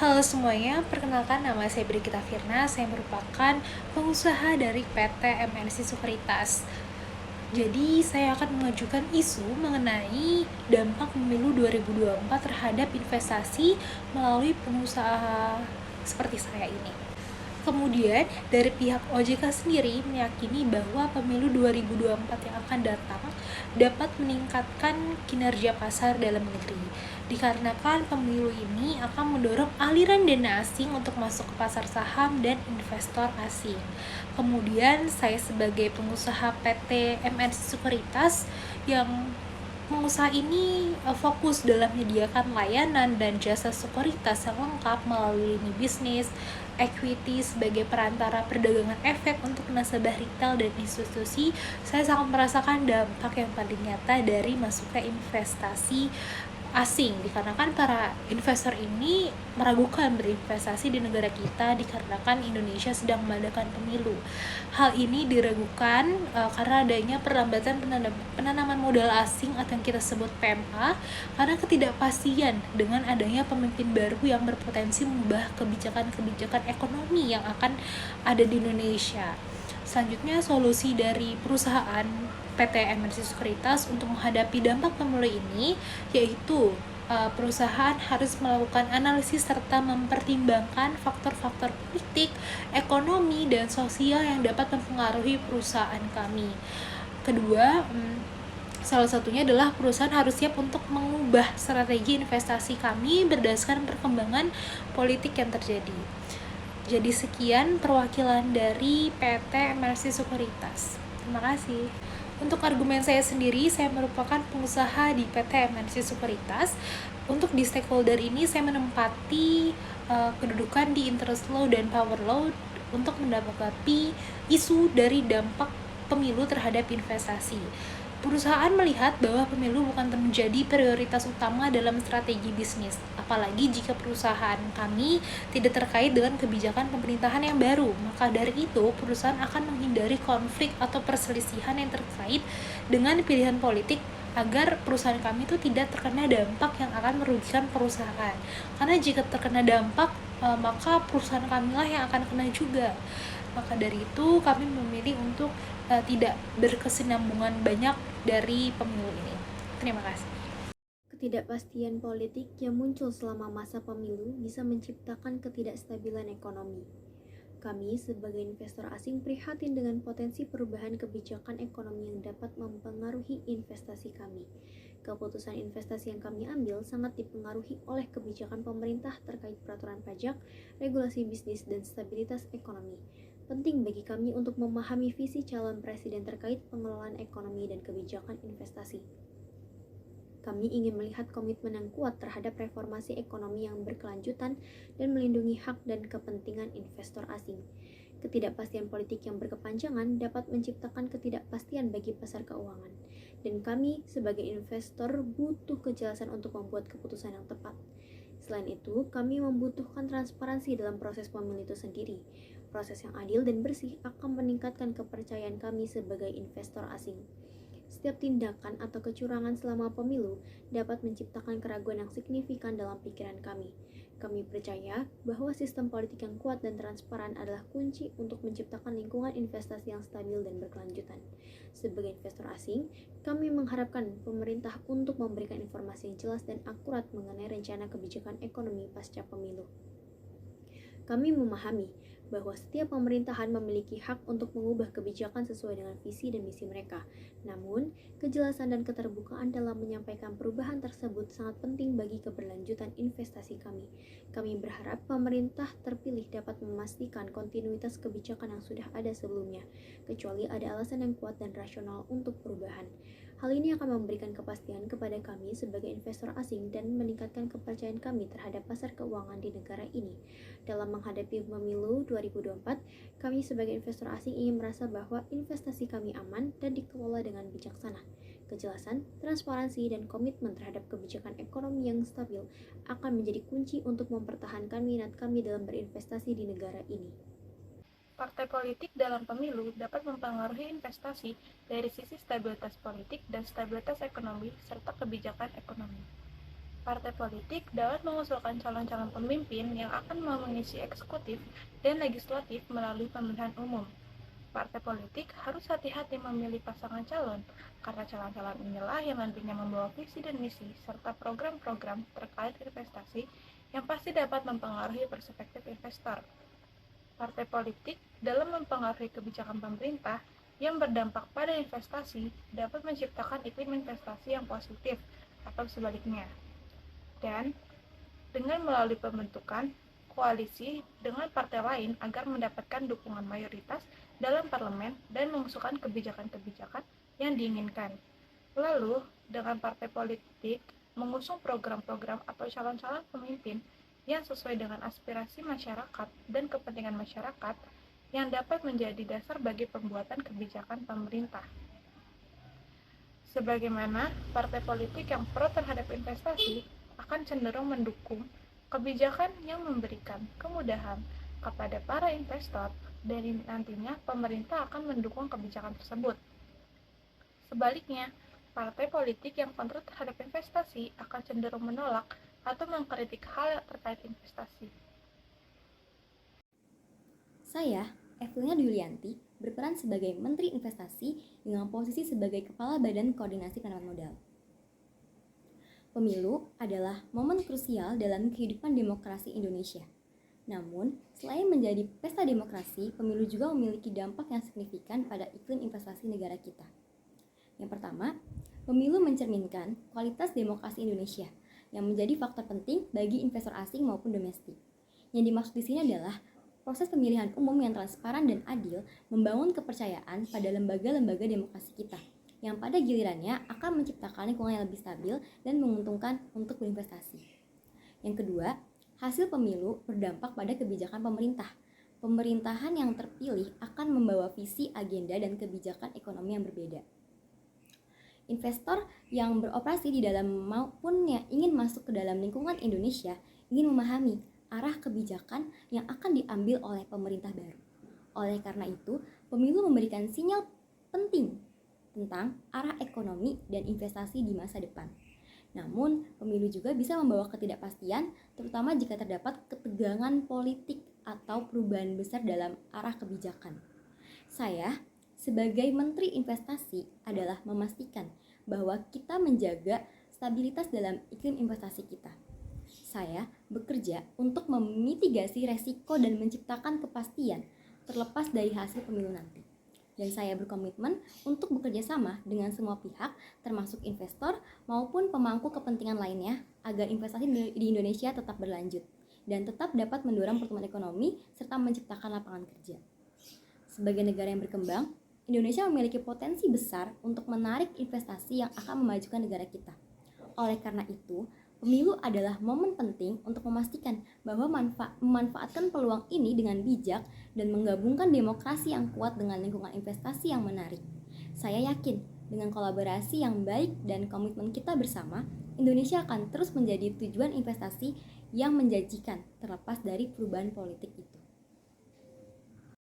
Halo semuanya, perkenalkan nama saya Brigita Firna, saya merupakan pengusaha dari PT MNC Sekuritas. Jadi, saya akan mengajukan isu mengenai dampak pemilu 2024 terhadap investasi melalui pengusaha seperti saya ini. Kemudian, dari pihak OJK sendiri meyakini bahwa pemilu 2024 yang akan datang dapat meningkatkan kinerja pasar dalam negeri. Dikarenakan pemilu ini akan mendorong aliran dana asing untuk masuk ke pasar saham dan investor asing. Kemudian, saya sebagai pengusaha PT MNC Sekuritas yang pengusaha ini fokus dalam menyediakan layanan dan jasa sekuritas yang lengkap melalui lini bisnis, equity sebagai perantara perdagangan efek untuk nasabah retail dan institusi. Saya sangat merasakan dampak yang paling nyata dari masuknya investasi asing, dikarenakan para investor ini meragukan berinvestasi di negara kita dikarenakan Indonesia sedang mengadakan pemilu. Hal ini diragukan karena adanya perlambatan penanaman modal asing atau yang kita sebut PMA, karena ketidakpastian dengan adanya pemimpin baru yang berpotensi mengubah kebijakan-kebijakan ekonomi yang akan ada di Indonesia. Selanjutnya, solusi dari perusahaan PT MNC Sekuritas untuk menghadapi dampak pemilu ini yaitu perusahaan harus melakukan analisis serta mempertimbangkan faktor-faktor politik, ekonomi, dan sosial yang dapat mempengaruhi perusahaan kami. Kedua, salah satunya adalah perusahaan harus siap untuk mengubah strategi investasi kami berdasarkan perkembangan politik yang terjadi. Jadi sekian perwakilan dari PT MRC Sekuritas. Terima kasih. Untuk argumen saya sendiri, saya merupakan pengusaha di PT MNC Sekuritas. Untuk di stakeholder ini, saya menempati kedudukan di interest law dan power law untuk menanggapi isu dari dampak pemilu terhadap investasi. Perusahaan melihat bahwa pemilu bukan menjadi prioritas utama dalam strategi bisnis, apalagi jika perusahaan kami tidak terkait dengan kebijakan pemerintahan yang baru. Maka dari itu, perusahaan akan menghindari konflik atau perselisihan yang terkait dengan pilihan politik agar perusahaan kami itu tidak terkena dampak yang akan merugikan perusahaan. Karena jika terkena dampak, maka perusahaan kamilah yang akan kena juga. Maka dari itu kami memilih untuk tidak berkesinambungan banyak dari pemilu ini. Terima kasih. Ketidakpastian politik yang muncul selama masa pemilu bisa menciptakan ketidakstabilan ekonomi. Kami sebagai investor asing prihatin dengan potensi perubahan kebijakan ekonomi yang dapat mempengaruhi investasi kami. Keputusan investasi yang kami ambil sangat dipengaruhi oleh kebijakan pemerintah terkait peraturan pajak, regulasi bisnis, dan stabilitas ekonomi. Penting bagi kami untuk memahami visi calon presiden terkait pengelolaan ekonomi dan kebijakan investasi. Kami ingin melihat komitmen yang kuat terhadap reformasi ekonomi yang berkelanjutan dan melindungi hak dan kepentingan investor asing. Ketidakpastian politik yang berkepanjangan dapat menciptakan ketidakpastian bagi pasar keuangan, dan kami sebagai investor butuh kejelasan untuk membuat keputusan yang tepat. Selain itu, kami membutuhkan transparansi dalam proses pemilu itu sendiri. Proses yang adil dan bersih akan meningkatkan kepercayaan kami sebagai investor asing. Setiap tindakan atau kecurangan selama pemilu dapat menciptakan keraguan yang signifikan dalam pikiran kami. Kami percaya bahwa sistem politik yang kuat dan transparan adalah kunci untuk menciptakan lingkungan investasi yang stabil dan berkelanjutan. Sebagai investor asing, kami mengharapkan pemerintah untuk memberikan informasi yang jelas dan akurat mengenai rencana kebijakan ekonomi pasca pemilu. Kami memahami bahwa setiap pemerintahan memiliki hak untuk mengubah kebijakan sesuai dengan visi dan misi mereka. Namun, kejelasan dan keterbukaan dalam menyampaikan perubahan tersebut sangat penting bagi keberlanjutan investasi kami. Kami berharap pemerintah terpilih dapat memastikan kontinuitas kebijakan yang sudah ada sebelumnya, kecuali ada alasan yang kuat dan rasional untuk perubahan. Hal ini akan memberikan kepastian kepada kami sebagai investor asing dan meningkatkan kepercayaan kami terhadap pasar keuangan di negara ini. Dalam menghadapi pemilu 2024, kami sebagai investor asing ingin merasa bahwa investasi kami aman dan dikelola dengan bijaksana. Kejelasan, transparansi, dan komitmen terhadap kebijakan ekonomi yang stabil akan menjadi kunci untuk mempertahankan minat kami dalam berinvestasi di negara ini. Partai politik dalam pemilu dapat mempengaruhi investasi dari sisi stabilitas politik dan stabilitas ekonomi serta kebijakan ekonomi. Partai politik dapat mengusulkan calon-calon pemimpin yang akan mengisi eksekutif dan legislatif melalui pemilihan umum. Partai politik harus hati-hati memilih pasangan calon, karena calon-calon inilah yang nantinya membawa visi dan misi, serta program-program terkait investasi yang pasti dapat mempengaruhi perspektif investor. Partai politik dalam mempengaruhi kebijakan pemerintah yang berdampak pada investasi dapat menciptakan iklim investasi yang positif atau sebaliknya. Dan dengan melalui pembentukan koalisi dengan partai lain agar mendapatkan dukungan mayoritas dalam parlemen dan mengusulkan kebijakan-kebijakan yang diinginkan. Lalu, dengan partai politik mengusung program-program atau calon-calon pemimpin yang sesuai dengan aspirasi masyarakat dan kepentingan masyarakat yang dapat menjadi dasar bagi pembuatan kebijakan pemerintah. Sebagaimana partai politik yang pro terhadap investasi akan cenderung mendukung kebijakan yang memberikan kemudahan kepada para investor, dan nantinya pemerintah akan mendukung kebijakan tersebut. Sebaliknya, partai politik yang kontra terhadap investasi akan cenderung menolak atau mengkritik hal terkait investasi. Saya, Evelina Dulianti, berperan sebagai Menteri Investasi dengan posisi sebagai Kepala Badan Koordinasi Penanaman Modal. Pemilu adalah momen krusial dalam kehidupan demokrasi Indonesia. Namun, selain menjadi pesta demokrasi, pemilu juga memiliki dampak yang signifikan pada iklim investasi negara kita. Yang pertama, pemilu mencerminkan kualitas demokrasi Indonesia yang menjadi faktor penting bagi investor asing maupun domestik. Yang dimaksud di sini adalah proses pemilihan umum yang transparan dan adil membangun kepercayaan pada lembaga-lembaga demokrasi kita, yang pada gilirannya akan menciptakan lingkungan yang lebih stabil dan menguntungkan untuk berinvestasi. Yang kedua, hasil pemilu berdampak pada kebijakan pemerintah. Pemerintahan yang terpilih akan membawa visi, agenda, dan kebijakan ekonomi yang berbeda. Investor yang beroperasi di dalam maupun yang ingin masuk ke dalam lingkungan Indonesia ingin memahami arah kebijakan yang akan diambil oleh pemerintah baru. Oleh karena itu, pemilu memberikan sinyal penting tentang arah ekonomi dan investasi di masa depan. Namun, pemilu juga bisa membawa ketidakpastian, terutama jika terdapat ketegangan politik atau perubahan besar dalam arah kebijakan. Saya, sebagai Menteri Investasi, adalah memastikan bahwa kita menjaga stabilitas dalam iklim investasi kita. Saya bekerja untuk memitigasi resiko dan menciptakan kepastian terlepas dari hasil pemilu nanti. Dan saya berkomitmen untuk bekerja sama dengan semua pihak, termasuk investor maupun pemangku kepentingan lainnya, agar investasi di Indonesia tetap berlanjut dan tetap dapat mendorong pertumbuhan ekonomi serta menciptakan lapangan kerja. Sebagai negara yang berkembang, Indonesia memiliki potensi besar untuk menarik investasi yang akan memajukan negara kita. Oleh karena itu, pemilu adalah momen penting untuk memastikan bahwa memanfaatkan peluang ini dengan bijak dan menggabungkan demokrasi yang kuat dengan lingkungan investasi yang menarik. Saya yakin dengan kolaborasi yang baik dan komitmen kita bersama, Indonesia akan terus menjadi tujuan investasi yang menjanjikan terlepas dari perubahan politik itu.